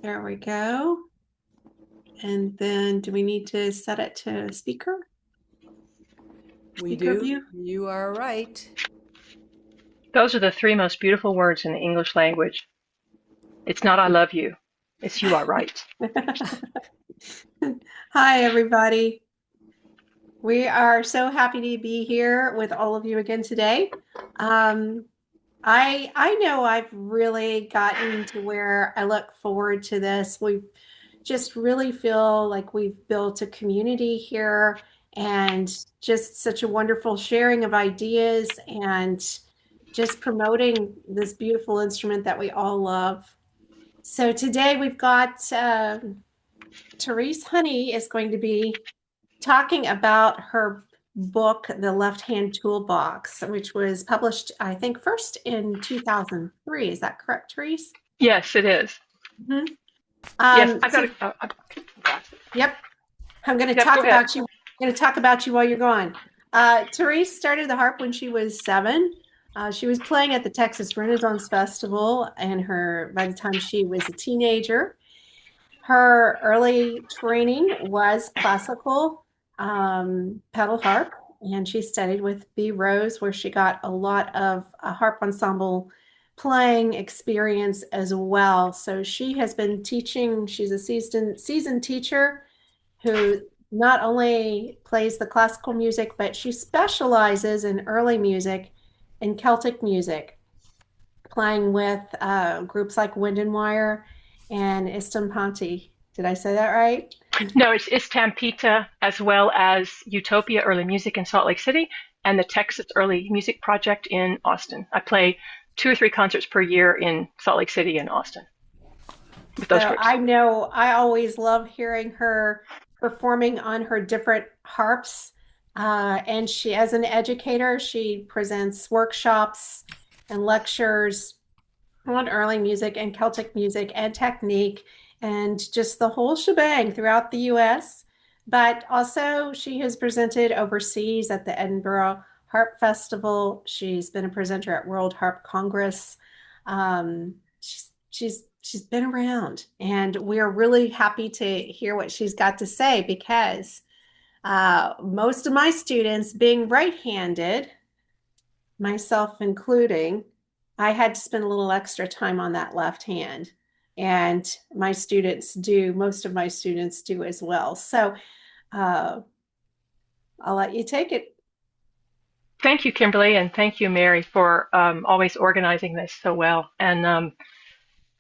There we go. And then do we need to set it to speaker? We Speaker do. view? You are right. Those are the three most beautiful words in the English language. It's not I love you. It's you are right. Hi, everybody. We are so happy to be here with all of you again today. I know I've really gotten to where I look forward to this. We just really feel like we've built a community here and just such a wonderful sharing of ideas and just promoting this beautiful instrument that we all love. So today we've got Therese Honey is going to be talking about her book, The Left Hand Toolbox, which was published, I think, first in 2003. Is that correct, Therese? Yes, it is. Mm-hmm. Yes, I've got So, it. yep, I'm going to Yep, talk go ahead. about you. I'm going to talk about you while you're gone. Therese started the harp when she was 7. She was playing at the Texas Renaissance Festival, and by the time she was a teenager, her early training was classical pedal harp, and she studied with B. Rose, where she got a lot of harp ensemble playing experience as well. So she has been teaching. She's a seasoned teacher who not only plays the classical music, but she specializes in early music and Celtic music, playing with groups like Wind and Wire and Istampati. Did I say that right? No, it's Tampita as well as Utopia Early Music in Salt Lake City and the Texas Early Music Project in Austin. I play 2 or 3 concerts per year in Salt Lake City and Austin with those So groups. I know I always love hearing her performing on her different harps. And she, as an educator, she presents workshops and lectures on early music and Celtic music and technique and just the whole shebang throughout the US. But also, she has presented overseas at the Edinburgh Harp Festival. She's been a presenter at World Harp Congress. She's been around, and we're really happy to hear what she's got to say because most of my students, being right-handed, myself including, I had to spend a little extra time on that left hand. And most of my students do as well. So uh, I'll let you take it. Thank you, Kimberly, and thank you, Mary, for always organizing this so well. And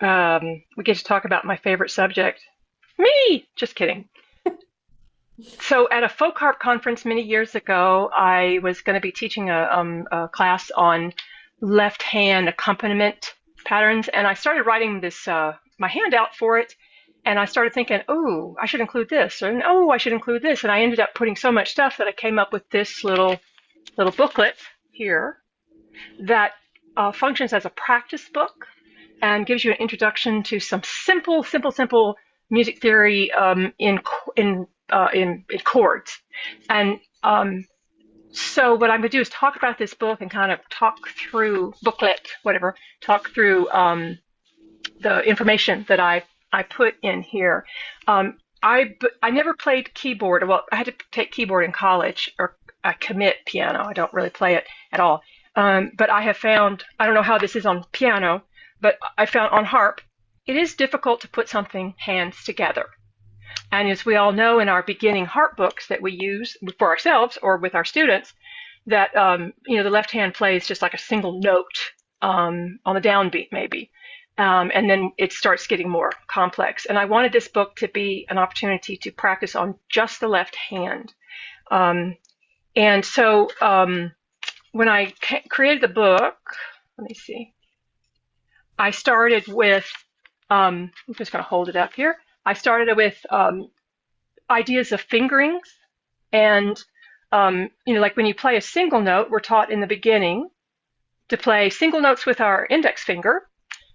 we get to talk about my favorite subject. Me! Just kidding. So at a folk harp conference many years ago, I was going to be teaching a class on left hand accompaniment patterns, and I started writing this my handout for it, and I started thinking, oh, I should include this, and oh, I should include this, and I ended up putting so much stuff that I came up with this little booklet here that functions as a practice book and gives you an introduction to some simple music theory in chords. And so what I'm going to do is talk about this book and kind of talk through booklet, whatever, talk through the information that I put in here. I never played keyboard. Well, I had to take keyboard in college, or I commit piano. I don't really play it at all. But I have found, I don't know how this is on piano, but I found on harp, it is difficult to put something hands together. And as we all know in our beginning harp books that we use for ourselves or with our students, that the left hand plays just like a single note on the downbeat maybe. And then it starts getting more complex. And I wanted this book to be an opportunity to practice on just the left hand. And so when I created the book, let me see, I started with, I'm just going to hold it up here. I started with ideas of fingerings. And, like when you play a single note, we're taught in the beginning to play single notes with our index finger.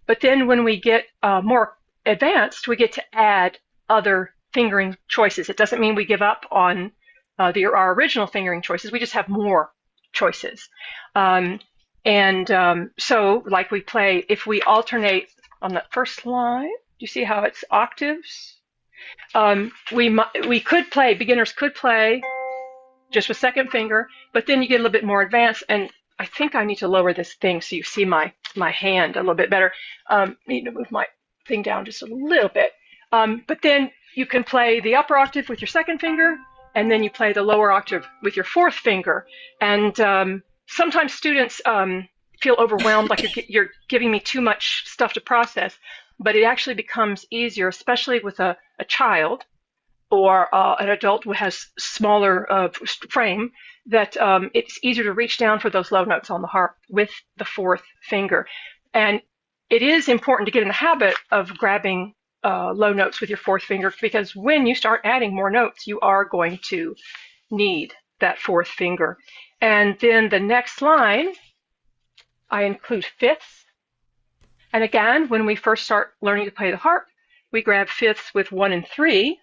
But then when we get more advanced, we get to add other fingering choices. It doesn't mean we give up on our original fingering choices. We just have more choices. So like we play, if we alternate on the first line, you see how it's octaves? Beginners could play just with second finger, but then you get a little bit more advanced. And I think I need to lower this thing so you see my hand a little bit better. Need to move my thing down just a little bit. But then you can play the upper octave with your second finger, and then you play the lower octave with your fourth finger. And sometimes students feel overwhelmed, like you're giving me too much stuff to process, but it actually becomes easier, especially with a child or an adult who has smaller frame, that it's easier to reach down for those low notes on the harp with the fourth finger. And it is important to get in the habit of grabbing low notes with your fourth finger, because when you start adding more notes, you are going to need that fourth finger. And then the next line, I include fifths. And again, when we first start learning to play the harp, we grab fifths with 1 and 3.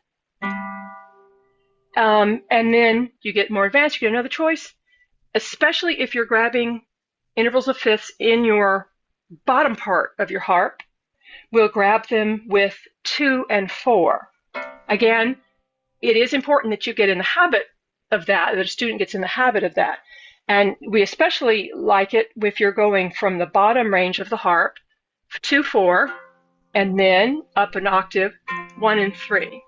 And then you get more advanced, you get another choice, especially if you're grabbing intervals of fifths in your bottom part of your harp. We'll grab them with 2 and 4. Again, it is important that you get in the habit of that a student gets in the habit of that. And we especially like it if you're going from the bottom range of the harp, 2, 4, and then up an octave, 1 and 3.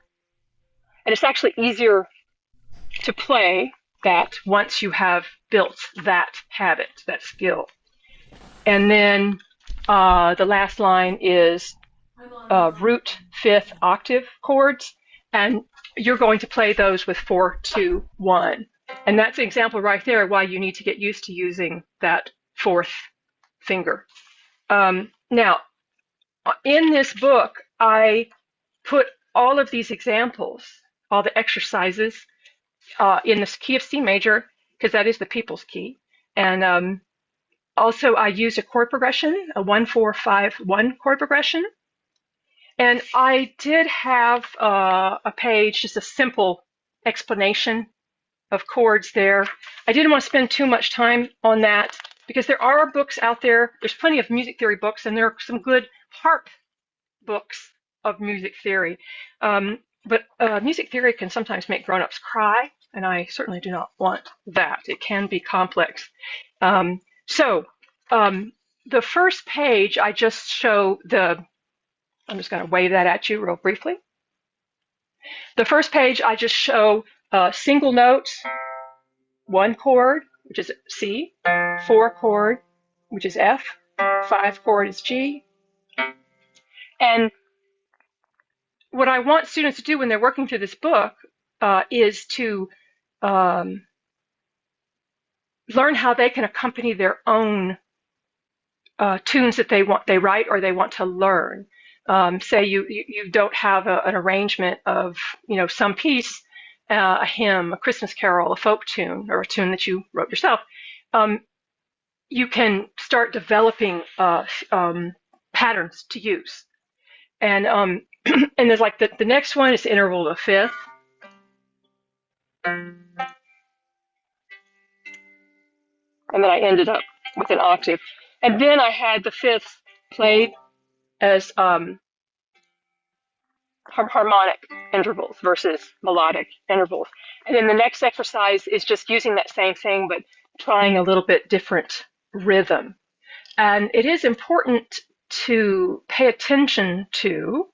And it's actually easier to play that once you have built that habit, that skill. And then the last line is root fifth octave chords, and you're going to play those with 4, 2, 1. And that's an example right there why you need to get used to using that fourth finger. Now, in this book, I put all of these examples, all the exercises, in the key of C major, because that is the people's key. And also I use a chord progression, a 1, 4, 5, 1 chord progression. And I did have a page, just a simple explanation of chords there. I didn't want to spend too much time on that because there are books out there. There's plenty of music theory books, and there are some good harp books of music theory. But music theory can sometimes make grown-ups cry, and I certainly do not want that. It can be complex. So the first page, I just show I'm just going to wave that at you real briefly. The first page, I just show single notes, 1 chord, which is C, 4 chord, which is F, 5 chord is G. And what I want students to do when they're working through this book is to learn how they can accompany their own tunes that they write or they want to learn. Say you don't have an arrangement of some piece, a hymn, a Christmas carol, a folk tune, or a tune that you wrote yourself. You can start developing patterns to use. And and there's like the next one is the interval of a fifth. And then I ended up with an octave. And then I had the fifths played as harmonic intervals versus melodic intervals. And then the next exercise is just using that same thing, but trying a little bit different rhythm. And it is important to pay attention to,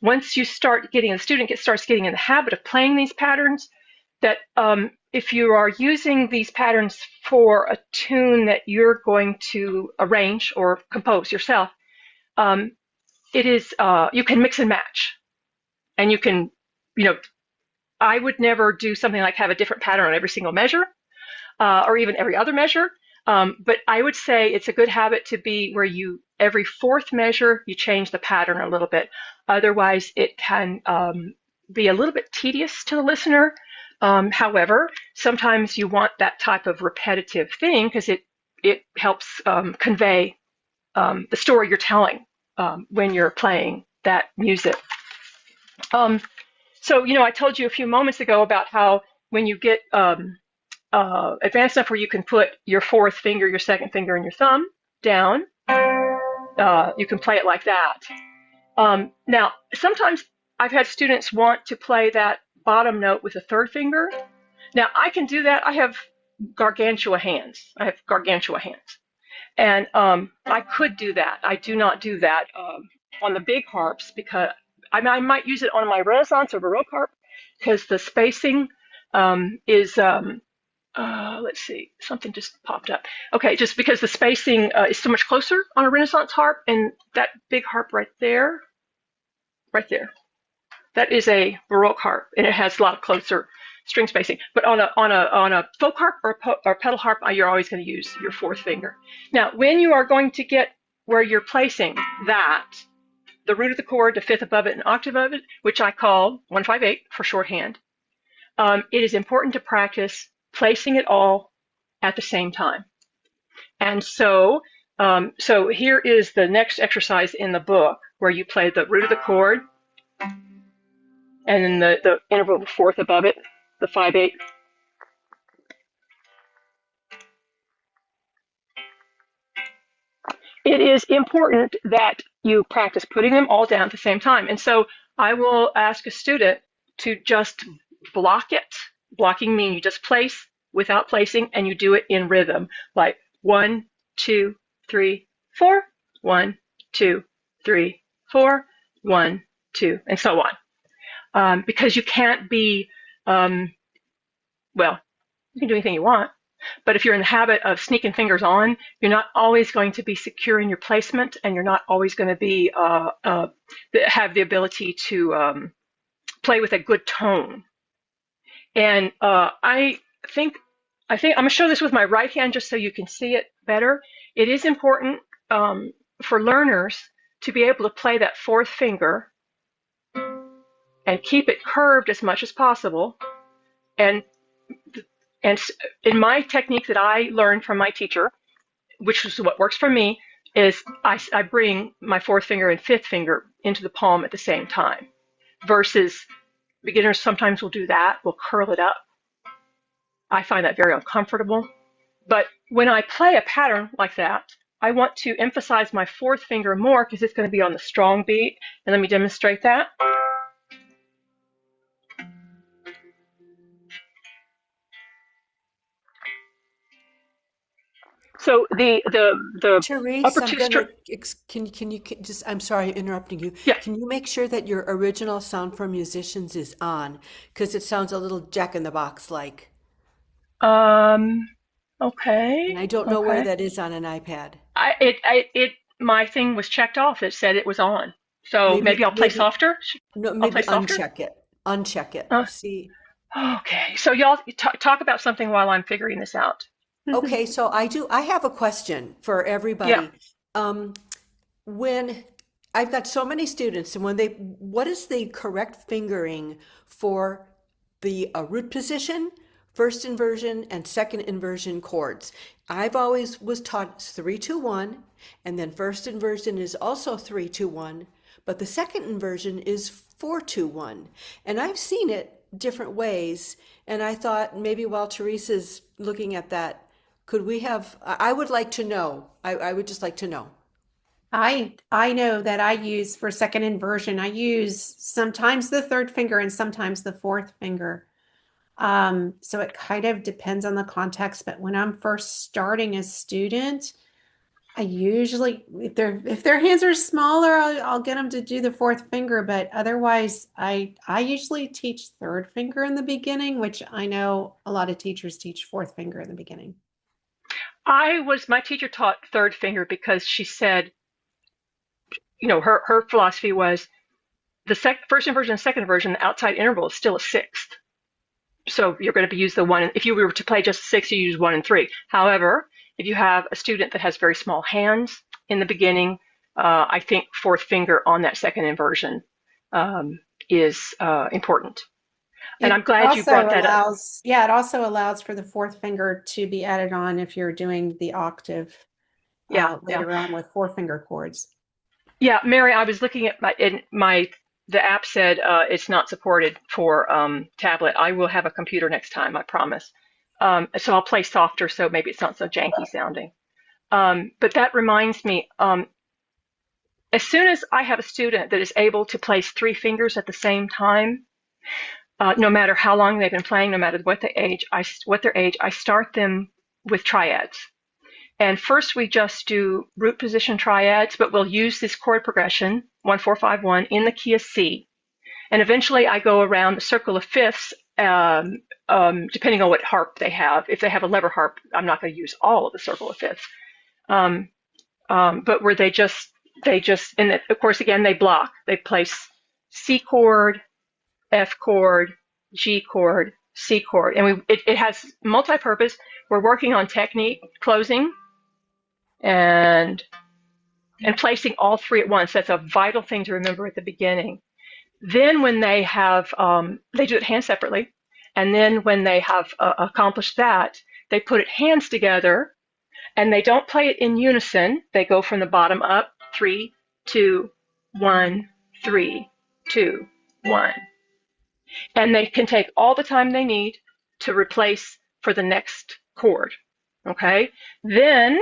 once you start getting, the student starts getting in the habit of playing these patterns, that if you are using these patterns for a tune that you're going to arrange or compose yourself, it is you can mix and match. And you can, I would never do something like have a different pattern on every single measure, or even every other measure. But I would say it's a good habit to be where every fourth measure, you change the pattern a little bit. Otherwise, it can be a little bit tedious to the listener. However, sometimes you want that type of repetitive thing because it helps convey the story you're telling when you're playing that music. So, I told you a few moments ago about how when you get advanced enough where you can put your fourth finger, your second finger, and your thumb down, you can play it like that. Now, sometimes I've had students want to play that bottom note with a third finger. Now, I can do that. I have gargantua hands. And I could do that. I do not do that on the big harps because I might use it on my Renaissance or Baroque harp because the spacing is, let's see, something just popped up. Okay, just because the spacing is so much closer on a Renaissance harp, and that big harp right there, that is a Baroque harp, and it has a lot of closer string spacing. But on a folk harp or pedal harp, you're always going to use your fourth finger. Now, when you are going to get where you're placing that, the root of the chord, the fifth above it, and octave above it, which I call 158 for shorthand, it is important to practice placing it all at the same time. And so here is the next exercise in the book where you play the root of the chord and then the interval of the fourth above it, the 5/8. It is important that you practice putting them all down at the same time. And so I will ask a student to just block it. Blocking means you just place without placing, and you do it in rhythm, like 1, 2, 3, 4, 1, 2, 3, 4, 1, 2, and so on. Because you can't be, well, you can do anything you want, but if you're in the habit of sneaking fingers on, you're not always going to be secure in your placement, and you're not always going to be have the ability to play with a good tone. And I think I'm going to show this with my right hand just so you can see it better. It is important for learners to be able to play that fourth finger and keep it curved as much as possible. And in my technique that I learned from my teacher, which is what works for me, is I bring my fourth finger and fifth finger into the palm at the same time. Versus beginners sometimes will do that, will curl it up. I find that very uncomfortable. But when I play a pattern like that, I want to emphasize my fourth finger more because it's going to be on the strong beat. And let me demonstrate that. So the Therese, upper I'm two gonna, string, can you just, I'm sorry, interrupting you. yeah. Can you make sure that your original Sound for Musicians is on? Because it sounds a little Jack in the Box like. Um, And okay, I don't know where okay. that is on an iPad. My thing was checked off. It said it was on. So maybe Maybe, I'll play maybe, softer. no, I'll play maybe softer. uncheck it. Uncheck it. Uh, See. okay. So y'all talk about something while I'm figuring this out. Okay, so I have a question for Yeah. everybody. Um, when I've got so many students, and what is the correct fingering for the root position, first inversion, and second inversion chords? I've always was taught 3-2-1, and then first inversion is also 3-2-1, but the second inversion is 4-2-1, and I've seen it different ways. And I thought maybe while Teresa's looking at that, could we have? I would like to know. I would just like to know. I know that I use for second inversion, I use sometimes the third finger and sometimes the fourth finger. So it kind of depends on the context, but when I'm first starting a student, I usually if their hands are smaller, I'll get them to do the fourth finger, but otherwise I usually teach third finger in the beginning, which I know a lot of teachers teach fourth finger in the beginning. My teacher taught third finger because she said, her philosophy was the first inversion and second inversion, the outside interval is still a sixth. So you're going to use the one. If you were to play just six, you use 1 and 3. However, if you have a student that has very small hands in the beginning, I think fourth finger on that second inversion is important. And I'm It glad you also brought that up. it also allows for the fourth finger to be added on if you're doing the octave Yeah, yeah, later on with four finger chords. yeah. Mary, I was looking at the app said it's not supported for tablet. I will have a computer next time, I promise. So I'll play softer, so maybe it's not so janky sounding. But that reminds me, as soon as I have a student that is able to place 3 fingers at the same time, no matter how long they've been playing, no matter what their age, I start them with triads. And first we just do root position triads, but we'll use this chord progression, 1-4-5-1, in the key of C. And eventually I go around the circle of fifths, depending on what harp they have. If they have a lever harp, I'm not going to use all of the circle of fifths. But where they just, and of course, again, they block. They place C chord, F chord, G chord, C chord. And it has multi-purpose. We're working on technique, closing, and placing all 3 at once. That's a vital thing to remember at the beginning. Then when they have, they do it hand separately. And then when they have accomplished that, they put it hands together, and they don't play it in unison. They go from the bottom up, 3, 2, 1, 3, 2, 1. And they can take all the time they need to replace for the next chord. Okay? Then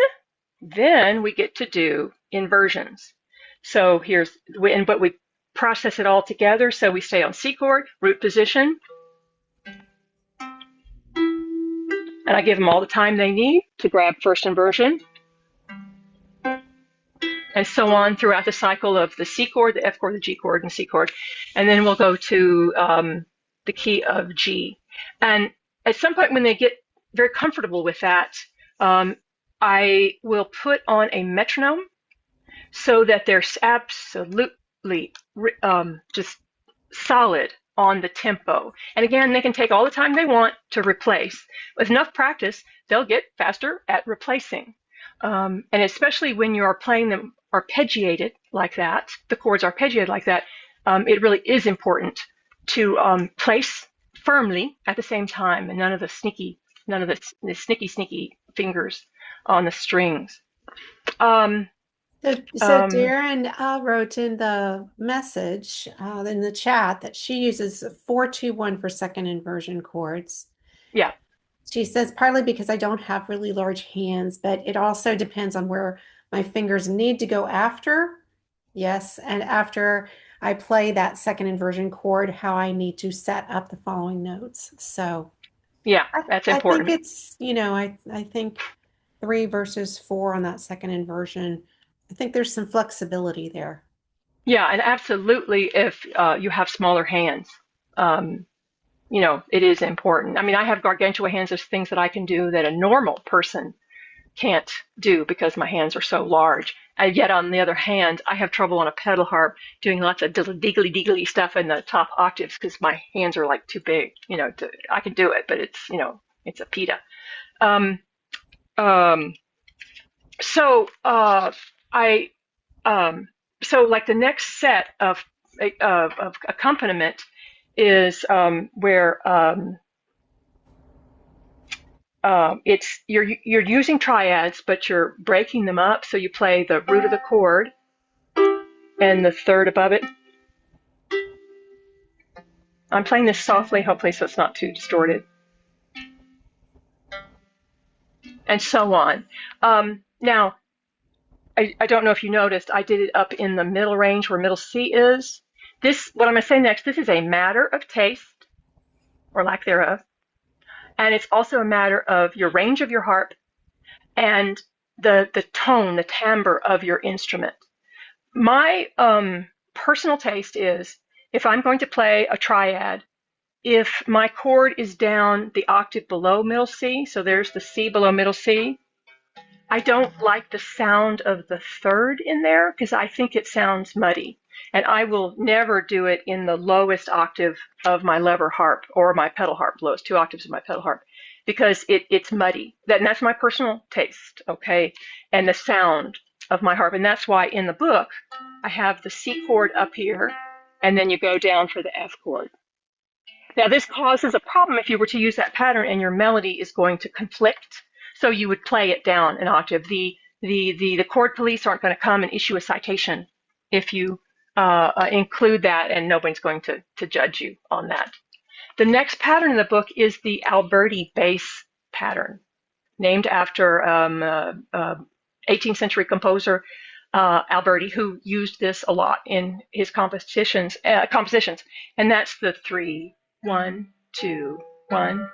we get to do inversions. So but we process it all together. So we stay on C chord, root position, and I give them all the time they need to grab first inversion, and so on throughout the cycle of the C chord, the F chord, the G chord, and C chord. And then we'll go to the key of G. And at some point when they get very comfortable with that, I will put on a metronome so that they're absolutely just solid on the tempo. And again, they can take all the time they want to replace. With enough practice, they'll get faster at replacing. And especially when you are playing them arpeggiated like that, the chords arpeggiated like that, it really is important to place firmly at the same time, and none of the sneaky fingers on the strings. So Darren wrote in the message in the chat that she uses 4-2-1 for second inversion chords. Yeah. She says partly because I don't have really large hands, but it also depends on where my fingers need to go after. Yes, and after I play that second inversion chord, how I need to set up the following notes. So yeah, that's important. I think it's, I think 3 versus 4 on that second inversion. I think there's some flexibility there. Yeah, and absolutely if you have smaller hands, it is important. I mean, I have gargantua hands. There's things that I can do that a normal person can't do because my hands are so large. And yet, on the other hand, I have trouble on a pedal harp doing lots of diggly stuff in the top octaves because my hands are like too big. I can do it, but it's a pita. So like the next set of accompaniment is where it's you're using triads, but you're breaking them up. So you play the root of the chord and the third above it. I'm playing this softly, hopefully, so it's not too distorted, and so on. Now, I don't know if you noticed, I did it up in the middle range where middle C is. What I'm going to say next, this is a matter of taste, or lack thereof. And it's also a matter of your range of your harp and the tone, the timbre of your instrument. My personal taste is, if I'm going to play a triad, if my chord is down the octave below middle C, so there's the C below middle C, I don't like the sound of the third in there because I think it sounds muddy. And I will never do it in the lowest octave of my lever harp or my pedal harp, lowest 2 octaves of my pedal harp, because it's muddy. And that's my personal taste, okay? And the sound of my harp. And that's why in the book, I have the C chord up here, and then you go down for the F chord. Now, this causes a problem if you were to use that pattern and your melody is going to conflict. So you would play it down an octave. The chord police aren't going to come and issue a citation if you include that, and nobody's going to judge you on that. The next pattern in the book is the Alberti bass pattern, named after 18th century composer Alberti, who used this a lot in his compositions, and that's the 3, 1, 2, 1.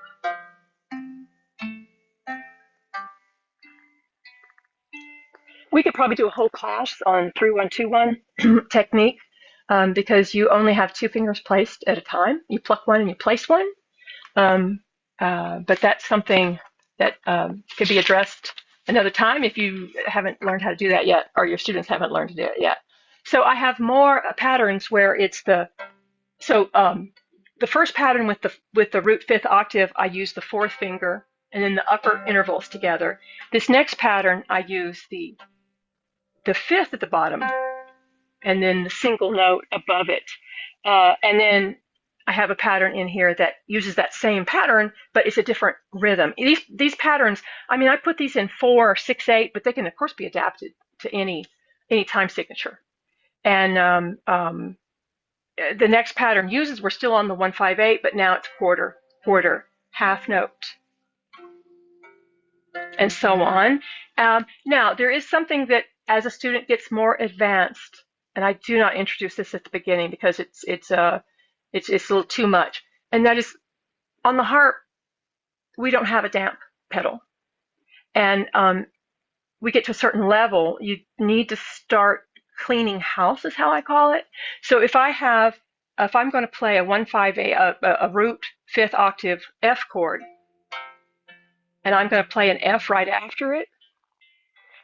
We could probably do a whole class on 3, 1, 2, 1 technique because you only have 2 fingers placed at a time. You pluck one and you place one. Um, but that's something that could be addressed another time if you haven't learned how to do that yet, or your students haven't learned to do it yet. So I have more patterns where it's the first pattern with the root 5th octave, I use the 4th finger and then the upper intervals together. This next pattern, I use the 5th at the bottom and then the single note above it, and then I have a pattern in here that uses that same pattern, but it's a different rhythm. These patterns, I mean, I put these in 4, 6, 8, but they can of course be adapted to any time signature. And the next pattern uses, we're still on the 1, 5, 8, but now it's quarter, quarter, half note, and so on. Now there is something that as a student gets more advanced, and I do not introduce this at the beginning because it's a little too much. And that is, on the harp, we don't have a damp pedal. And we get to a certain level, you need to start cleaning house, is how I call it. So if I'm going to play a 1, 5, 8, a root 5th octave F chord, and I'm going to play an F right after it,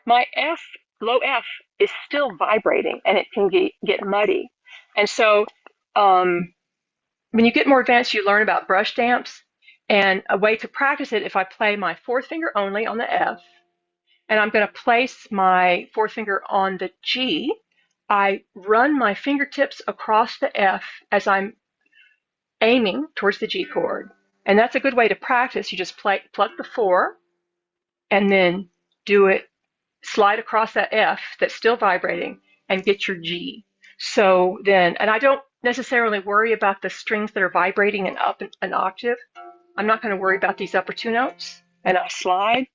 my F, low F, is still vibrating, and it can get muddy. And so when you get more advanced, you learn about brush damps, and a way to practice it, if I play my 4th finger only on the F, and I'm going to place my 4th finger on the G, I run my fingertips across the F as I'm aiming towards the G chord. And that's a good way to practice. You just pluck the 4, and then do it, slide across that F that's still vibrating, and get your G. So then, and I don't necessarily worry about the strings that are vibrating and up an octave. I'm not going to worry about these upper 2 notes, and I slide.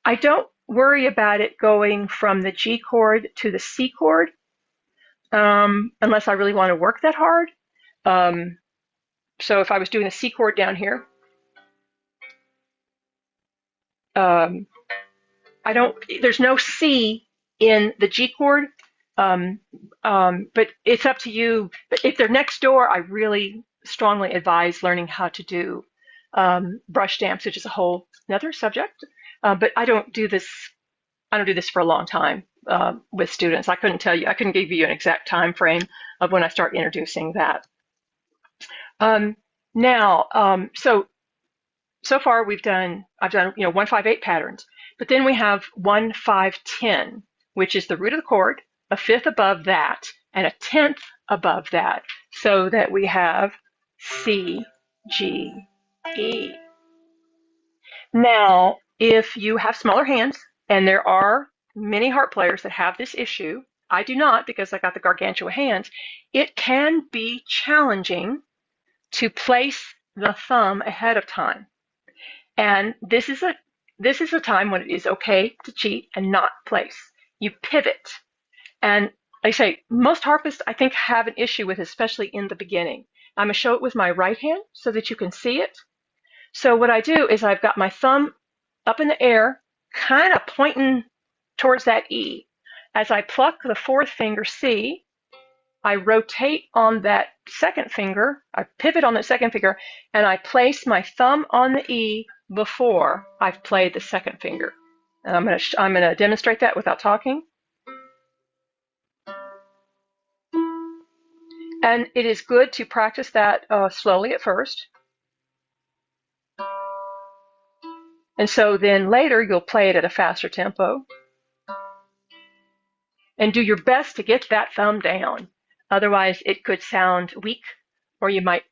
I don't worry about it going from the G chord to the C chord unless I really want to work that hard. So if I was doing a C chord down here, there's no C in the G chord, but it's up to you. But if they're next door, I really strongly advise learning how to do brush damps, which is a whole another subject. But I don't do this for a long time with students. I couldn't give you an exact time frame of when I start introducing that. So far I've done 1, 5, 8 patterns, but then we have 1, 5, 10, which is the root of the chord, a 5th above that, and a 10th above that, so that we have C, G, E. Now, if you have smaller hands, and there are many harp players that have this issue, I do not because I got the gargantua hands, it can be challenging to place the thumb ahead of time. And this is a time when it is okay to cheat and not place. You pivot. And like I say, most harpists, I think, have an issue with, especially in the beginning. I'm going to show it with my right hand so that you can see it. So what I do is I've got my thumb up in the air, kind of pointing towards that E. As I pluck the 4th finger C, I rotate on that 2nd finger, I pivot on the 2nd finger, and I place my thumb on the E before I've played the 2nd finger. And I'm going to demonstrate that without talking. And it is good to practice that slowly at first. And so then later you'll play it at a faster tempo. And do your best to get that thumb down. Otherwise, it could sound weak, or you might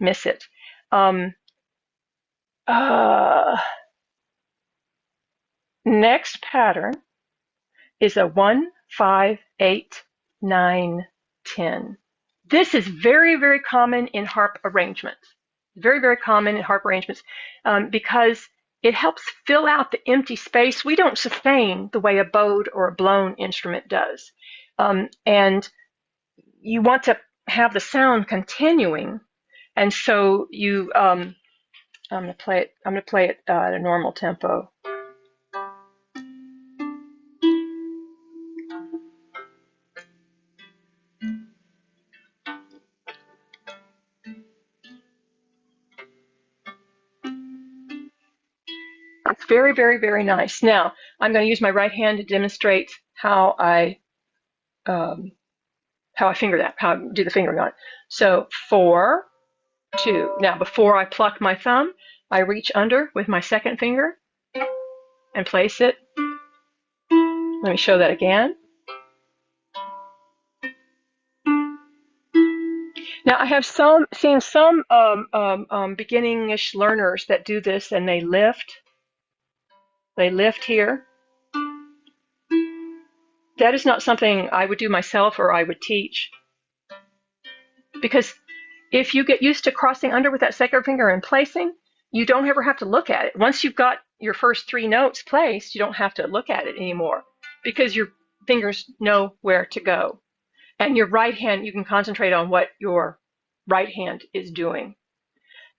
miss it. Next pattern is a 1, 5, 8, 9, 10. This is very, very common in harp arrangements. Very, very common in harp arrangements because it helps fill out the empty space. We don't sustain the way a bowed or a blown instrument does. And you want to have the sound continuing. And so I'm going to play it. I'm going to play it at a normal tempo. It's very, very, very nice. Now, I'm going to use my right hand to demonstrate how I finger that, how I do the fingering on it. So 4, 2. Now, before I pluck my thumb, I reach under with my second finger and place it. Let me show that again. Now, I have seen some beginning-ish learners that do this, and they lift. They lift here. That is not something I would do myself or I would teach, because if you get used to crossing under with that second finger and placing, you don't ever have to look at it. Once you've got your first 3 notes placed, you don't have to look at it anymore because your fingers know where to go. And your right hand, you can concentrate on what your right hand is doing.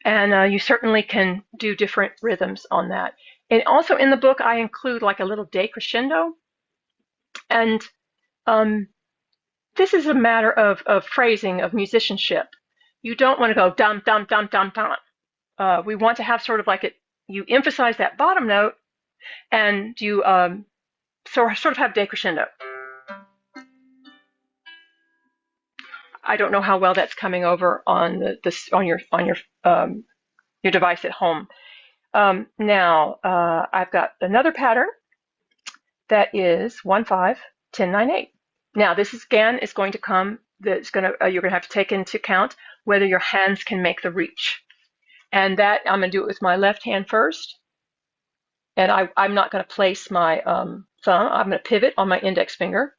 And you certainly can do different rhythms on that. And also in the book, I include like a little decrescendo. And this is a matter of phrasing, of musicianship. You don't want to go dum, dum, dum, dum, dum. We want to have sort of like you emphasize that bottom note, and you sort of have decrescendo. I don't know how well that's coming over on your device at home. Now I've got another pattern that is 1 5 10 9 8. Now this is again is going to come. That's going to you're going to have to take into account whether your hands can make the reach, and that I'm going to do it with my left hand first. And I'm not going to place my thumb. I'm going to pivot on my index finger,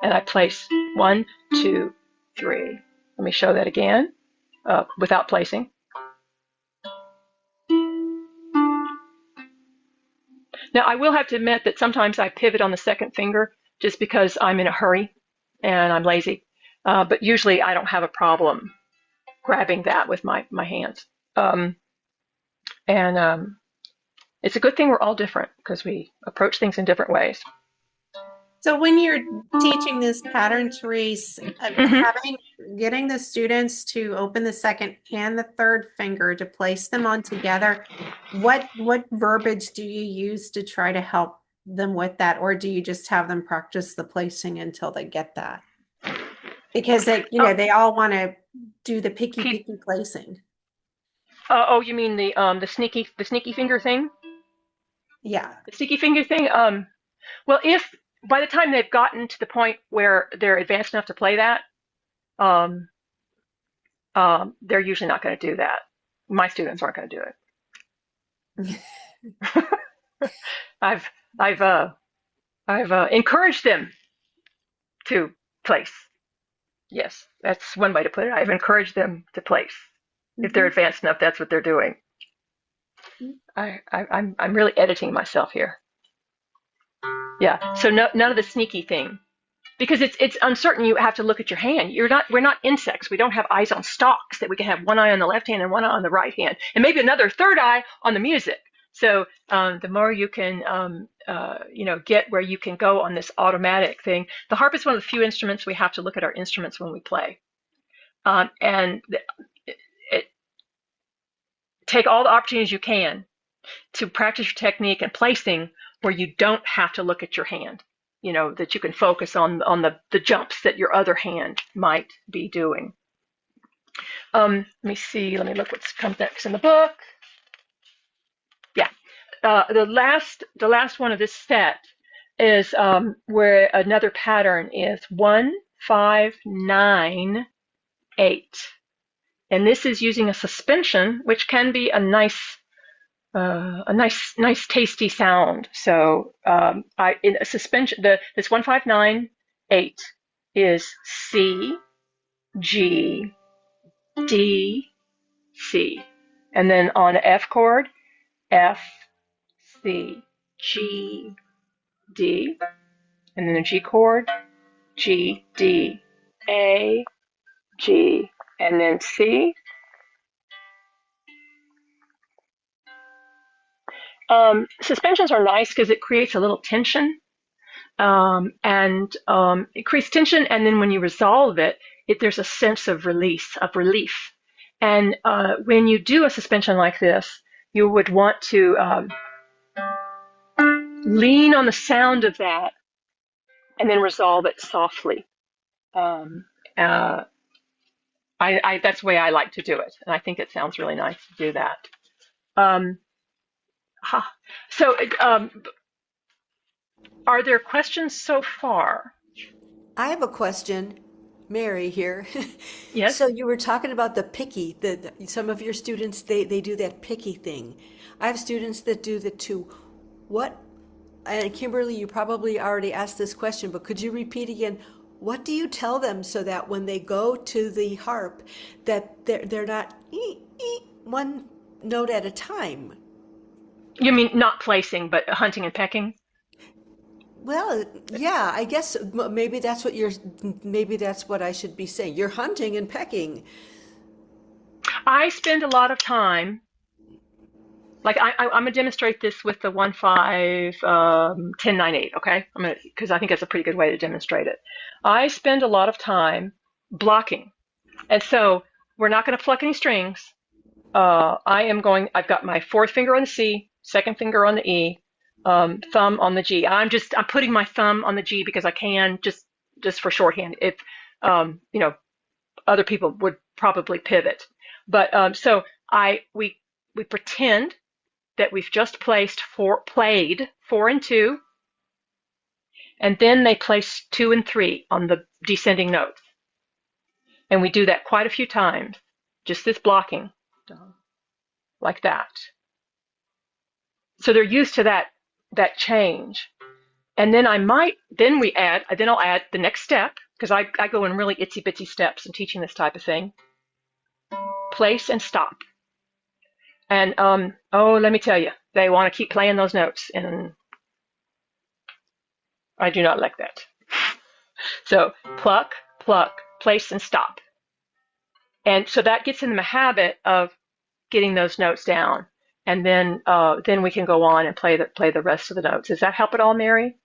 and I place 1 2 3. Let me show that again without placing. Now, I will have to admit that sometimes I pivot on the second finger just because I'm in a hurry and I'm lazy. But usually I don't have a problem grabbing that with my hands. It's a good thing we're all different because we approach things in different ways. So when you're teaching this pattern, Therese, getting the students to open the second and the third finger to place them on together, what verbiage do you use to try to help them with that, or do you just have them practice the placing until they get that? Because they all want to do the picky placing. Oh, you mean the sneaky finger thing? Yeah. The sneaky finger thing. Well, if by the time they've gotten to the point where they're advanced enough to play that, they're usually not going to do that. My students aren't going to do it. I've encouraged them to place. Yes, that's one way to put it. I've encouraged them to place. If they're advanced enough, that's what they're doing. I'm really editing myself here. Yeah. So none of the sneaky thing, because it's uncertain. You have to look at your hand. We're not insects. We don't have eyes on stalks that we can have one eye on the left hand and one eye on the right hand, and maybe another third eye on the music. So the more you can, get where you can go on this automatic thing. The harp is one of the few instruments we have to look at our instruments when we play, and take all the opportunities you can to practice your technique and placing where you don't have to look at your hand, that you can focus on the jumps that your other hand might be doing. Let me see. Let me look what's comes next in the book. Yeah. The last one of this set is where another pattern is 1 5 9 8. And this is using a suspension, which can be a nice tasty sound. So in a suspension, this 1 5 9 8 is C, G, D, C, and then on an F chord, F, C, G, D, and then a G chord, G, D, A, G, and then C. Suspensions are nice because it creates a little tension, and it creates tension, and then when you resolve it, there's a sense of release, of relief. And when you do a suspension like this, you would want to lean on the sound of that and then resolve it softly. Um, uh, that's the way I like to do it, and I think it sounds really nice to do that. Um, ha. So, are there questions so far? I have a question, Mary here. Yes. So you were talking about the picky, some of your students they do that picky thing. I have students that do the too. What, and Kimberly, you probably already asked this question, but could you repeat again? What do you tell them so that when they go to the harp, that they're not one note at a time? You mean not placing, but hunting and pecking? Well, yeah, I guess maybe that's what maybe that's what I should be saying. You're hunting and pecking. I spend a lot of time, like I'm gonna demonstrate this with the 1 5 10 9 8. Okay, I'm gonna because I think that's a pretty good way to demonstrate it. I spend a lot of time blocking, and so we're not gonna pluck any strings. I am going. I've got my fourth finger on the C, second finger on the E, thumb on the G. I'm putting my thumb on the G because I can just for shorthand. If you know, other people would probably pivot, but so I we pretend that we've just played 4 and 2, and then they place 2 and 3 on the descending notes, and we do that quite a few times. Just this blocking, like that. So they're used to that change. And then then I'll add the next step because I go in really itsy bitsy steps in teaching this type of thing. Place and stop. And oh, let me tell you, they want to keep playing those notes, and I do not like that. So pluck, pluck, place, and stop. And so that gets in the habit of getting those notes down, and then we can go on and play the rest of the notes. Does that help at all, Mary?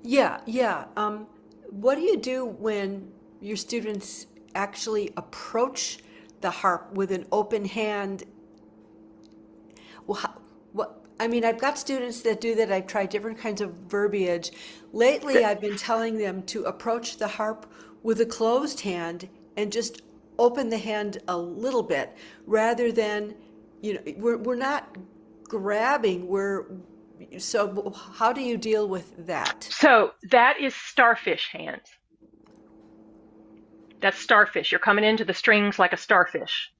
Yeah, yeah. What do you do when your students actually approach the harp with an open hand? Well, what, I mean, I've got students that do that. I've tried different kinds of verbiage. Lately, I've been telling them to approach the harp with a closed hand and just open the hand a little bit rather than, we're not grabbing, so how do you deal with that? So that is starfish hands. That's starfish. You're coming into the strings like a starfish.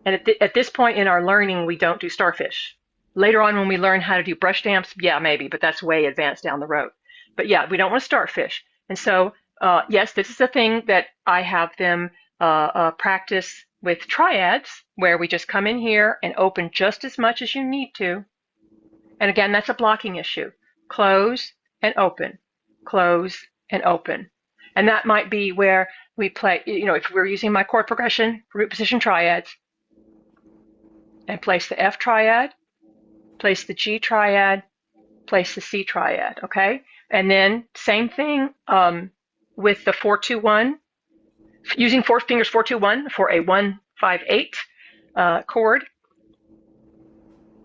And at this point in our learning, we don't do starfish. Later on, when we learn how to do brush stamps, yeah, maybe, but that's way advanced down the road. But yeah, we don't want to starfish. And so, yes, this is the thing that I have them practice with triads, where we just come in here and open just as much as you need to. And again, that's a blocking issue. Close and open, close and open. And that might be where we play, if we're using my chord progression, root position triads, and place the F triad, place the G triad, place the C triad, okay? And then same thing with the 4-2-1, using 4 fingers 4-2-1 for a 1-5-8 chord,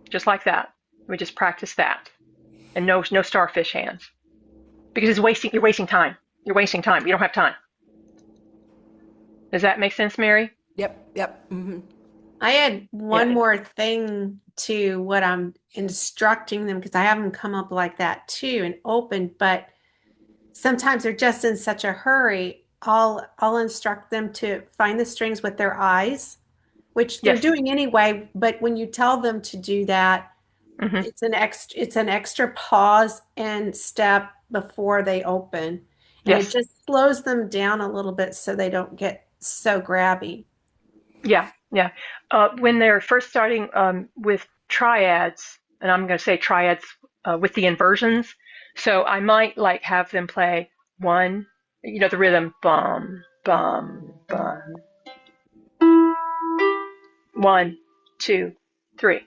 just like that. We just practice that, and no starfish hands, because you're wasting time. You're wasting time. You don't have time. Does that make sense, Mary? Yep, yep. I had one Yeah. more thing to what I'm instructing them because I have them come up like that too and open, but sometimes they're just in such a hurry. I'll instruct them to find the strings with their eyes, which they're Yes. doing anyway, but when you tell them to do that, Hmm. it's an extra pause and step before they open. And it Yes. just slows them down a little bit so they don't get so grabby. Yeah. Yeah. When they're first starting with triads, and I'm going to say triads with the inversions, so I might like have them play one, the rhythm bum, bum, bum, one, two, three.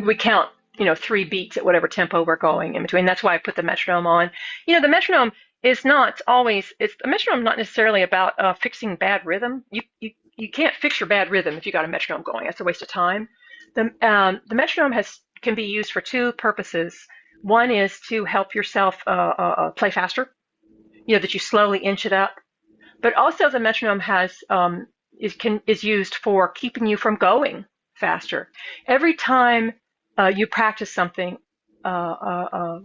We count, three beats at whatever tempo we're going in between. That's why I put the metronome on. The metronome is not always, it's the metronome not necessarily about fixing bad rhythm. You can't fix your bad rhythm if you got a metronome going. That's a waste of time. The metronome can be used for two purposes. One is to help yourself play faster, that you slowly inch it up. But also the metronome is used for keeping you from going faster. Every time you practice something, a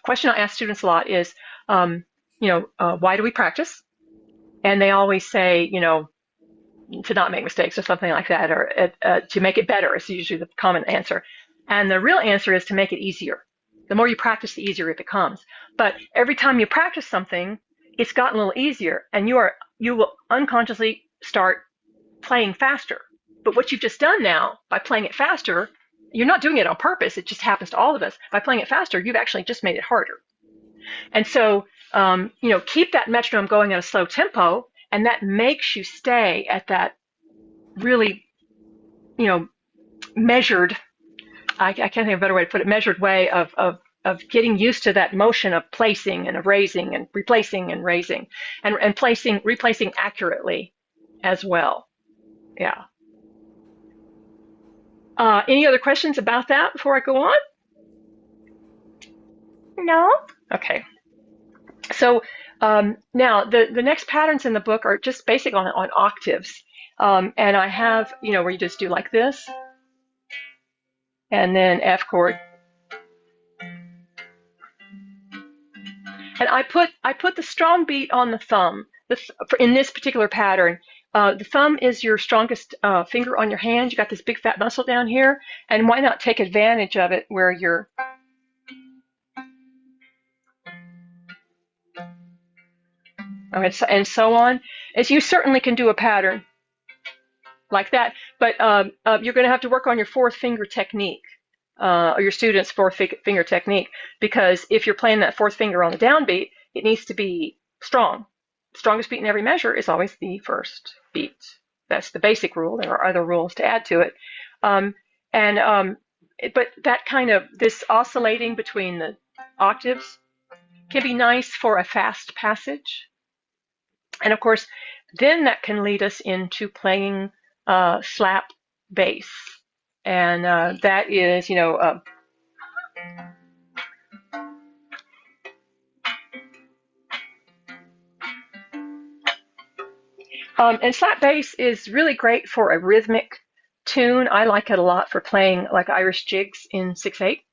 question I ask students a lot is, why do we practice? And they always say, to not make mistakes or something like that, or to make it better is usually the common answer. And the real answer is to make it easier. The more you practice, the easier it becomes. But every time you practice something, it's gotten a little easier, and you will unconsciously start playing faster. But what you've just done now, by playing it faster, you're not doing it on purpose. It just happens to all of us. By playing it faster, you've actually just made it harder. And so, keep that metronome going at a slow tempo, and that makes you stay at that really, measured, I can't think of a better way to put it, measured way of getting used to that motion of placing and of raising and replacing and raising and replacing accurately as well. Yeah. Any other questions about that before I go on? No? Okay. So now the next patterns in the book are just basic on octaves. And I have, where you just do like this, and then F chord. And I put the strong beat on the thumb in this particular pattern. The thumb is your strongest finger on your hand. You got this big fat muscle down here, and why not take advantage of it where you're and so on. As you certainly can do a pattern like that, but you're going to have to work on your fourth finger technique, or your student's fourth finger technique, because if you're playing that fourth finger on the downbeat, it needs to be strong. Strongest beat in every measure is always the first beat. That's the basic rule. There are other rules to add to it. But that kind of, this oscillating between the octaves can be nice for a fast passage. And of course, then that can lead us into playing slap bass. And that is, and slap bass is really great for a rhythmic tune. I like it a lot for playing like Irish jigs in 6/8.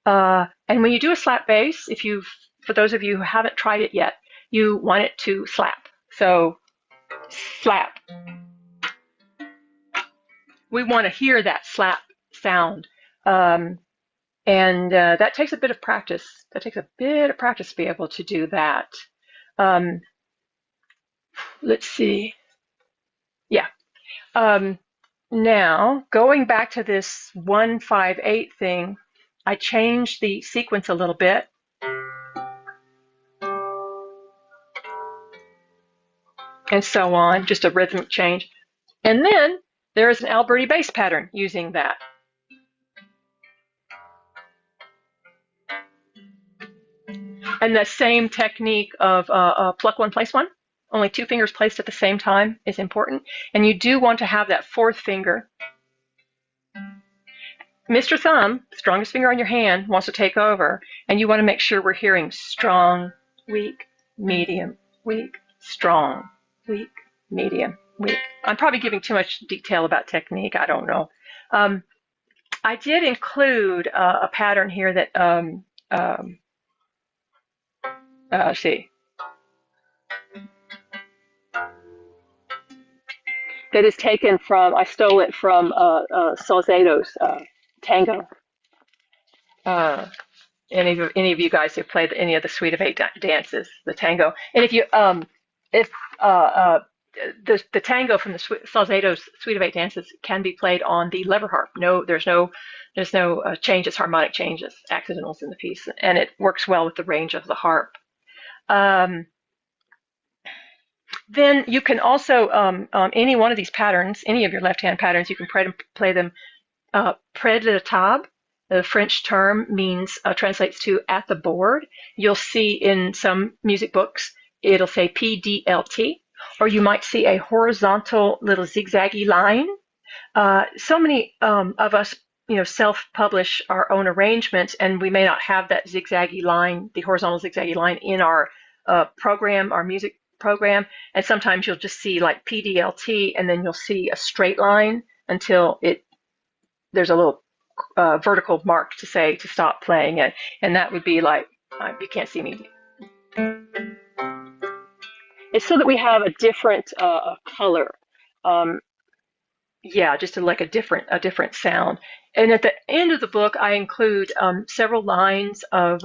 And when you do a slap bass, for those of you who haven't tried it yet, you want it to slap. So slap. We want to hear that slap sound. And that takes a bit of practice. That takes a bit of practice to be able to do that. Let's see. Yeah. Now, going back to this 1-5-8 thing, I changed the sequence a little bit. And so on, just a rhythmic change. And then there is an Alberti bass pattern using that. And the same technique of pluck one, place one, only two fingers placed at the same time is important. And you do want to have that fourth finger. Mr. Thumb, strongest finger on your hand, wants to take over. And you want to make sure we're hearing strong, weak, medium, weak, strong, weak, medium, weak. I'm probably giving too much detail about technique. I don't know. I did include a pattern here that, let's see, that is taken from, I stole it from Salzato's tango. Any of you guys who played any of the Suite of Eight dances, the tango. And if the tango from the Salzato's Suite of Eight Dances can be played on the lever harp. No, there's no changes, harmonic changes, accidentals in the piece, and it works well with the range of the harp. Um, then you can also any one of these patterns, any of your left-hand patterns, you can play them près de la table. The French term means translates to at the board. You'll see in some music books it'll say PDLT, or you might see a horizontal little zigzaggy line. So many of us, self-publish our own arrangements, and we may not have that zigzaggy line, the horizontal zigzaggy line, in our program, our music program. And sometimes you'll just see like PDLT, and then you'll see a straight line until there's a little vertical mark to say to stop playing it, and that would be like you can't see me. It's so that we have a different color. Yeah, just like a different sound. And at the end of the book, I include several lines of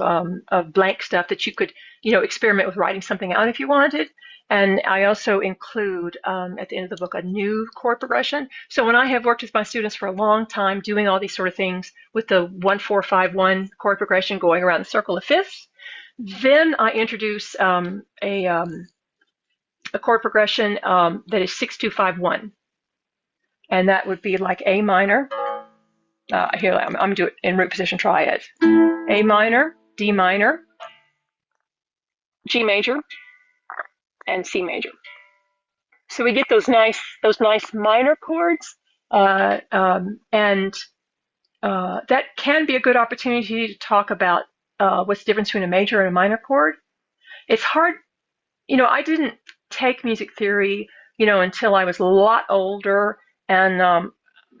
blank stuff that you could, experiment with writing something out if you wanted. And I also include at the end of the book a new chord progression. So when I have worked with my students for a long time doing all these sort of things with the 1-4-5-1 chord progression going around the circle of fifths, then I introduce a chord progression that is 6-2-5-1. And that would be like A minor. Here, I'm doing it in root position triads. A minor, D minor, G major, and C major. So we get those nice minor chords, and that can be a good opportunity to talk about what's the difference between a major and a minor chord. It's hard, I didn't take music theory, until I was a lot older, and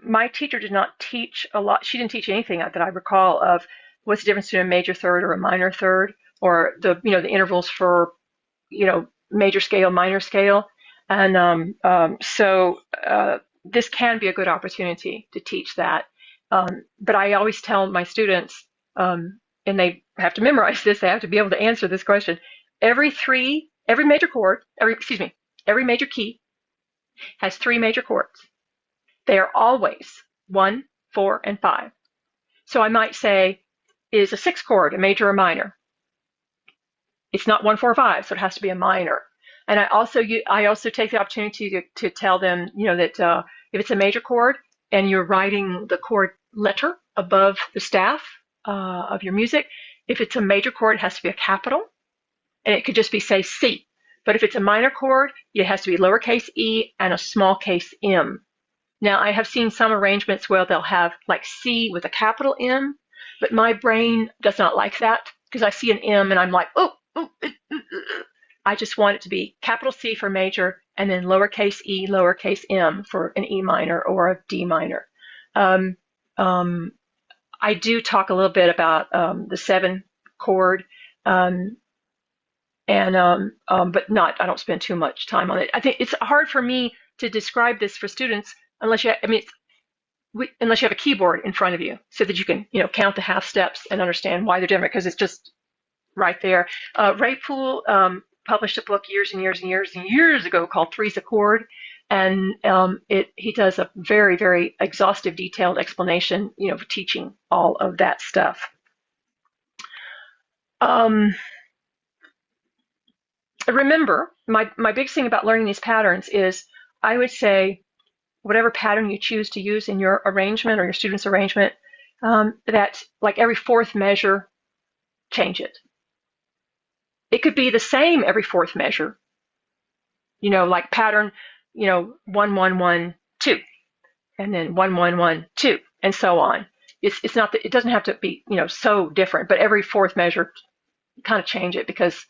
my teacher did not teach a lot. She didn't teach anything that I recall of what's the difference between a major third or a minor third, or the intervals for major scale, minor scale, and so this can be a good opportunity to teach that. But I always tell my students, and they have to memorize this. They have to be able to answer this question. Every major chord, every major key has 3 major chords. They are always 1, 4, and 5. So I might say, is a 6 chord a major or minor? It's not 1, 4, 5, so it has to be a minor. And I also take the opportunity to tell them, that if it's a major chord and you're writing the chord letter above the staff of your music, if it's a major chord, it has to be a capital, and it could just be, say, C. But if it's a minor chord, it has to be lowercase e and a small case m. Now, I have seen some arrangements where they'll have like C with a capital M, but my brain does not like that because I see an M and I'm like, oh. I just want it to be capital C for major and then lowercase e, lowercase m for an E minor or a D minor. I do talk a little bit about the 7 chord, but I don't spend too much time on it. I think it's hard for me to describe this for students unless you have a keyboard in front of you so that you can, count the half steps and understand why they're different, because it's just right there. Ray Poole published a book years and years and years and years ago called Three's a Chord, and he does a very, very exhaustive, detailed explanation, for teaching all of that stuff. Remember, my big thing about learning these patterns is I would say whatever pattern you choose to use in your arrangement or your student's arrangement, that like every 4th measure, change it. It could be the same every 4th measure, like pattern, 1, 1, 1, 2, and then 1, 1, 1, 2, and so on. It's not that it doesn't have to be, so different, but every 4th measure, kind of change it because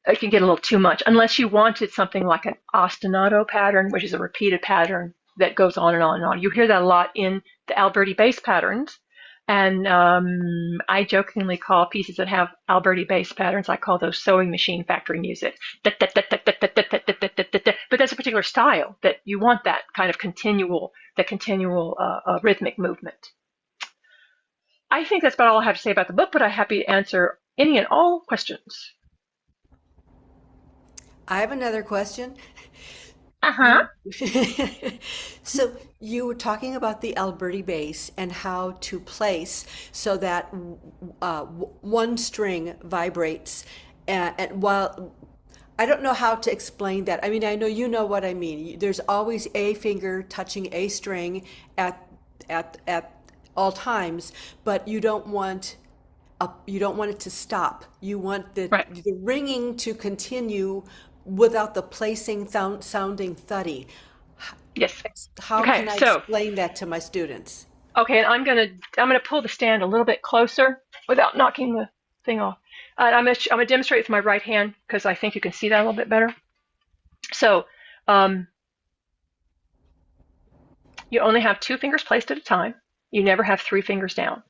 it can get a little too much unless you wanted something like an ostinato pattern, which is a repeated pattern that goes on and on and on. You hear that a lot in the Alberti bass patterns. And I jokingly call pieces that have Alberti bass patterns, I call those sewing machine factory music. But that's a particular style that you want that kind of continual rhythmic movement. I think that's about all I have to say about the book, but I'm happy to answer any and all questions. I have another question. Uh-huh. You so you were talking about the Alberti bass and how to place so that one string vibrates, and while I don't know how to explain that. I mean, I know you know what I mean. There's always a finger touching a string at at all times, but you don't want it to stop. You want Right. the ringing to continue without the placing sounding thuddy. Yes. How Okay. can I So, explain that to my students? okay, and I'm gonna pull the stand a little bit closer without knocking the thing off. I'm gonna demonstrate with my right hand because I think you can see that a little bit better. So, um, you only have two fingers placed at a time. You never have three fingers down.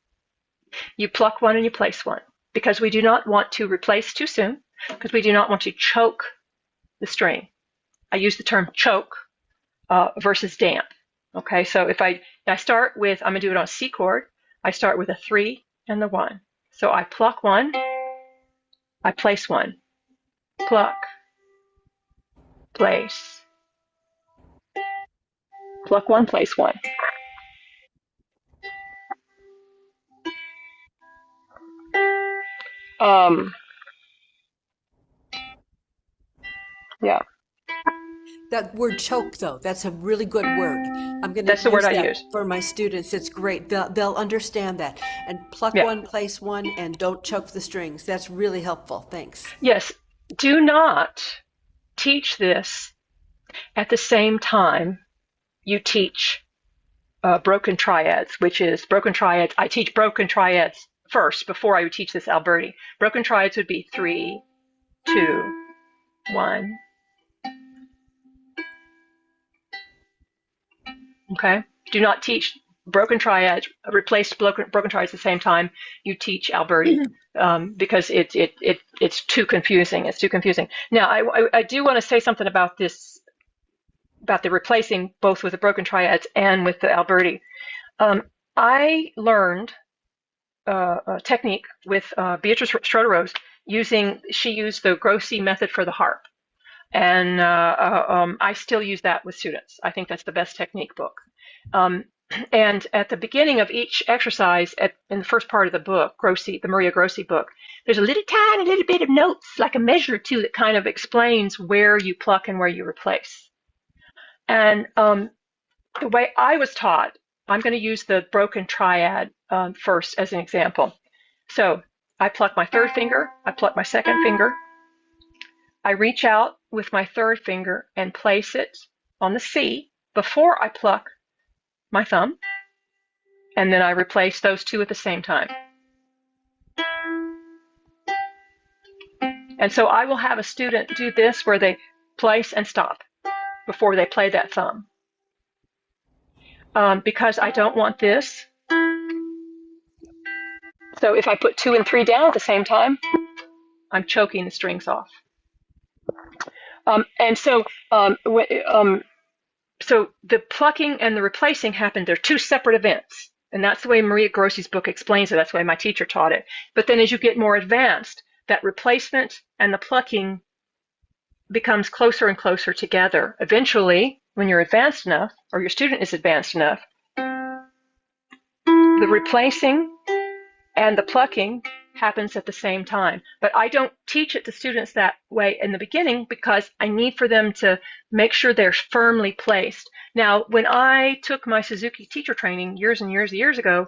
You pluck one and you place one because we do not want to replace too soon because we do not want to choke the string. I use the term choke versus damp. Okay, so if I start with, I'm gonna do it on a C chord. I start with a 3 and the 1. So I pluck one, I place one, pluck, place, pluck one, place one. Um, yeah, That word choke, though, that's a really good word. I'm going to that's the word use I that use. for my students. It's great. They'll understand that. And pluck Yeah, one, place one, and don't choke the strings. That's really helpful. Thanks. yes. Do not teach this at the same time you teach broken triads, which is broken triads. I teach broken triads first before I would teach this Alberti. Broken triads would be 3, 2, 1. Okay. Do not teach broken triads, replace broken triads at the same time you teach Alberti, because it's too confusing. It's too confusing. Now, I do want to say something about this, about the replacing both with the broken triads and with the Alberti. Um, I learned a technique with Beatrice Schroeder-Rose she used the Grossi method for the harp. And I still use that with students. I think that's the best technique book. Um, and at the beginning of each exercise, in the first part of the book, Grossi, the Maria Grossi book, there's a little tiny little bit of notes, like a measure or two, that kind of explains where you pluck and where you replace. And the way I was taught, I'm going to use the broken triad first as an example. So I pluck my third finger, I pluck my second finger, I reach out with my third finger and place it on the C before I pluck my thumb, and then I replace those two at the same time. And so I will have a student do this where they place and stop before they play that thumb. Because I don't want this. So if I put 2 and 3 down at the same time, I'm choking the strings off. And so so the plucking and the replacing happen. They're two separate events. And that's the way Maria Grossi's book explains it. That's the way my teacher taught it. But then as you get more advanced, that replacement and the plucking becomes closer and closer together. Eventually, when you're advanced enough, or your student is advanced enough, the replacing and the plucking happens at the same time. But I don't teach it to students that way in the beginning because I need for them to make sure they're firmly placed. Now, when I took my Suzuki teacher training years and years and years ago,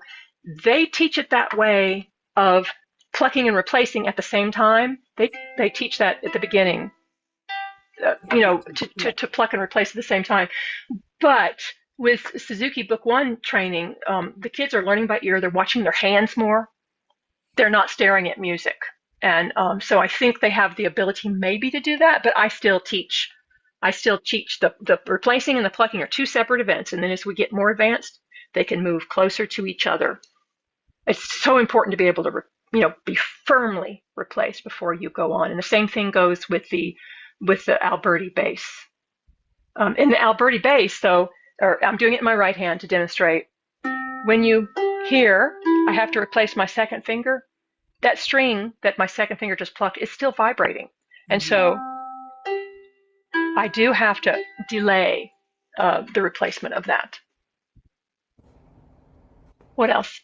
they teach it that way of plucking and replacing at the same time. They teach that at the beginning, to pluck and replace at the same time. But with Suzuki Book One training, the kids are learning by ear. They're watching their hands more. They're not staring at music. And so I think they have the ability maybe to do that, but I still teach. The replacing and the plucking are two separate events. And then as we get more advanced, they can move closer to each other. It's so important to be able to, be firmly replaced before you go on. And the same thing goes with the Alberti bass. In the Alberti bass, though, or I'm doing it in my right hand to demonstrate. When you hear, I have to replace my second finger. That string that my second finger just plucked is still vibrating. And so I do have to delay the replacement of that. What else?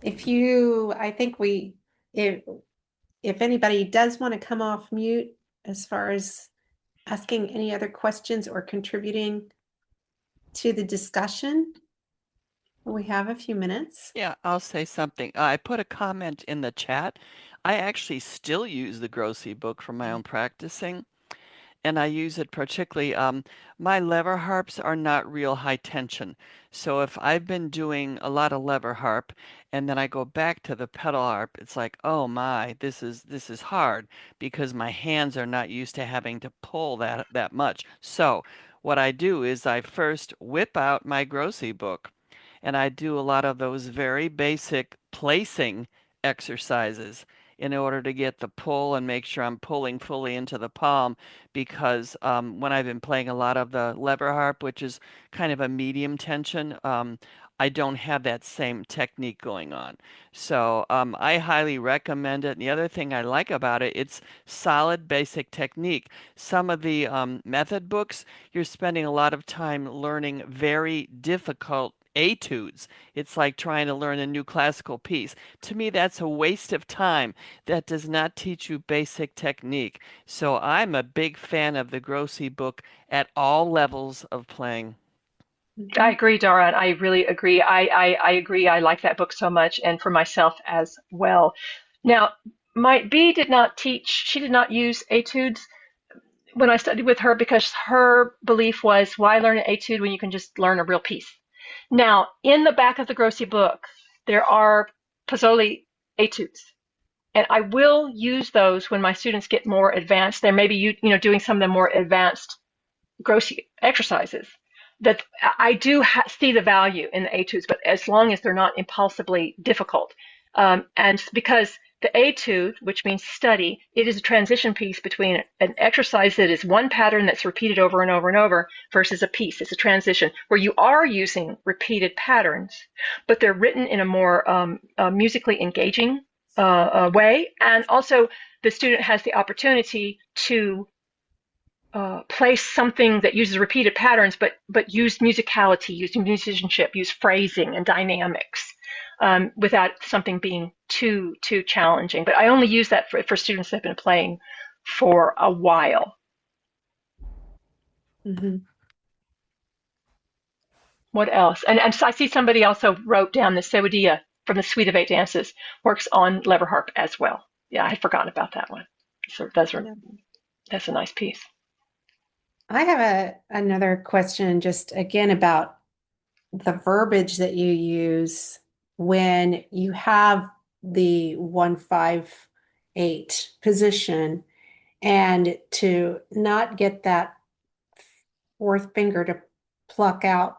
I think if anybody does want to come off mute as far as asking any other questions or contributing to the discussion, we have a few minutes. Yeah, I'll say something. I put a comment in the chat. I actually still use the Grossi book for my own practicing, and I use it particularly. My lever harps are not real high tension. So if I've been doing a lot of lever harp and then I go back to the pedal harp, it's like, oh my, this is hard because my hands are not used to having to pull that much. So what I do is I first whip out my Grossi book and I do a lot of those very basic placing exercises in order to get the pull and make sure I'm pulling fully into the palm because when I've been playing a lot of the lever harp, which is kind of a medium tension, I don't have that same technique going on. So I highly recommend it. And the other thing I like about it, it's solid basic technique. Some of the method books, you're spending a lot of time learning very difficult etudes. It's like trying to learn a new classical piece. To me, that's a waste of time. That does not teach you basic technique. So I'm a big fan of the Grossi book at all levels of playing. I agree, Dara, and I really agree. I agree. I like that book so much, and for myself as well. Now, my B did not teach, she did not use etudes when I studied with her because her belief was, why learn an etude when you can just learn a real piece? Now, in the back of the Grossi book, there are Pozzoli etudes. And I will use those when my students get more advanced. They're maybe doing some of the more advanced Grossi exercises. That I do see the value in the etudes, but as long as they're not impulsively difficult. And because the etude, which means study, it is a transition piece between an exercise that is one pattern that's repeated over and over and over versus a piece. It's a transition where you are using repeated patterns, but they're written in a more musically engaging way. And also the student has the opportunity to place something that uses repeated patterns, but use musicality, use musicianship, use phrasing and dynamics without something being too challenging. But I only use that for students that have been playing for a while. Mm-hmm. What else? And so I see somebody also wrote down the Sewadia from the Suite of Eight Dances works on lever harp as well. Yeah, I had forgotten about that one. So that's a nice piece. I have another question just again about the verbiage that you use when you have the 1-5-8 position and to not get that fourth finger to pluck out.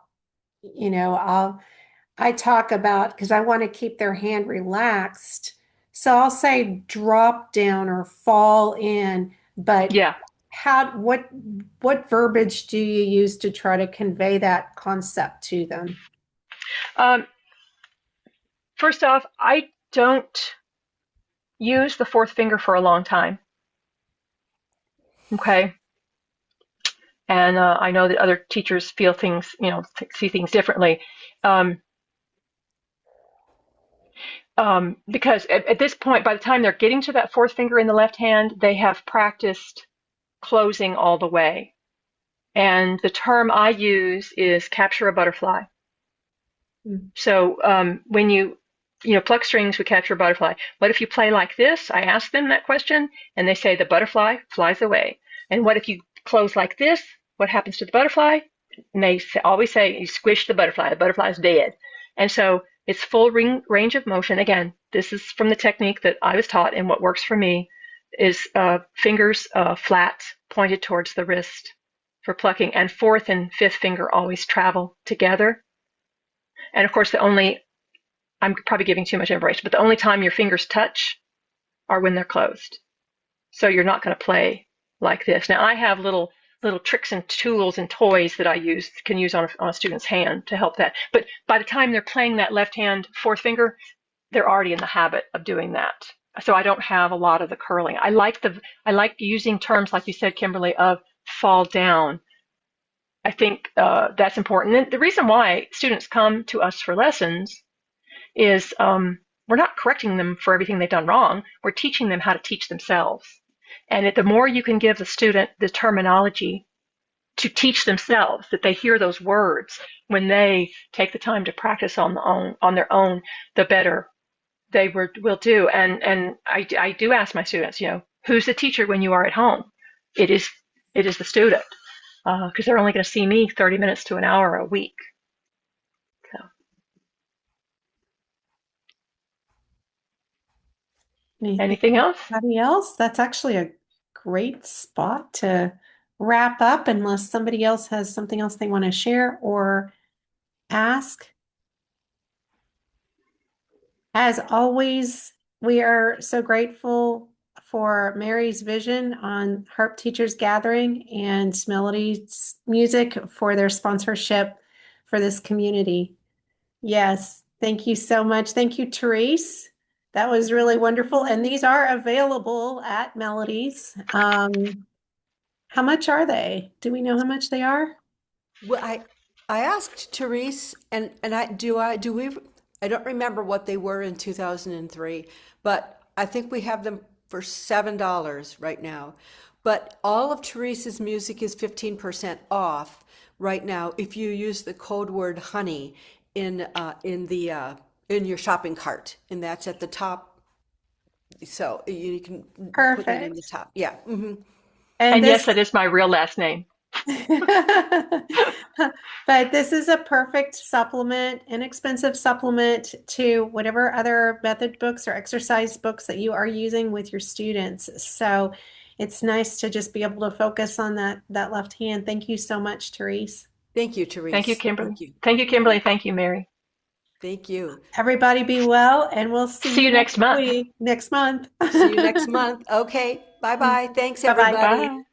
I talk about, because I want to keep their hand relaxed, so I'll say drop down or fall in, but Yeah. what verbiage do you use to try to convey that concept to them? First off, I don't use the fourth finger for a long time. Okay. And I know that other teachers feel things, see things differently. Because at this point, by the time they're getting to that fourth finger in the left hand, they have practiced closing all the way. And the term I use is capture a butterfly. Mm. So when you pluck strings, we capture a butterfly. What if you play like this? I ask them that question, and they say the butterfly flies away. And what if you close like this? What happens to the butterfly? And they always say you squish the butterfly's dead. And so it's full range of motion. Again, this is from the technique that I was taught, and what works for me is fingers flat, pointed towards the wrist for plucking, and fourth and fifth finger always travel together. And of course, I'm probably giving too much information, but the only time your fingers touch are when they're closed. So you're not going to play like this. Now, I have little tricks and tools and toys that I can use on a student's hand to help that. But by the time they're playing that left hand fourth finger, they're already in the habit of doing that. so I don't have a lot of the curling. I like using terms like you said, Kimberly, of fall down. I think that's important. And the reason why students come to us for lessons is we're not correcting them for everything they've done wrong. We're teaching them how to teach themselves. And the more you can give the student the terminology to teach themselves, that they hear those words when they take the time to practice on their own, the better they will do. And I do ask my students, who's the teacher when you are at home? It is the student, because they're only going to see me 30 minutes to an hour a week. So, anything else? Anybody else? That's actually a great spot to wrap up unless somebody else has something else they want to share or ask. As always, we are so grateful for Mary's vision on Harp Teachers Gathering and Melody's Music for their sponsorship for this community. Yes, thank you so much. Thank you, Therese. That was really wonderful. And these are available at Melodies. How much are they? Do we know how much they are? Well, I asked Therese, and I don't remember what they were in 2003, but I think we have them for $7 right now. But all of Therese's music is 15% off right now if you use the code word honey in your shopping cart, and that's at the top. So you can put that in the Perfect. top. Yeah. And And yes, this that is my real last name. But this is a perfect supplement, inexpensive supplement to whatever other method books or exercise books that you are using with your students. So it's nice to just be able to focus on that left hand. Thank you so much, Therese. Thank you, Thank you, Therese. Kimberly. Thank you. Thank you, Kimberly. Thank you, Mary. Thank you. Everybody be well, and we'll see See you you next next month. week, next month. See you next month. Okay. Bye bye. Thanks, Bye-bye. everybody. Bye.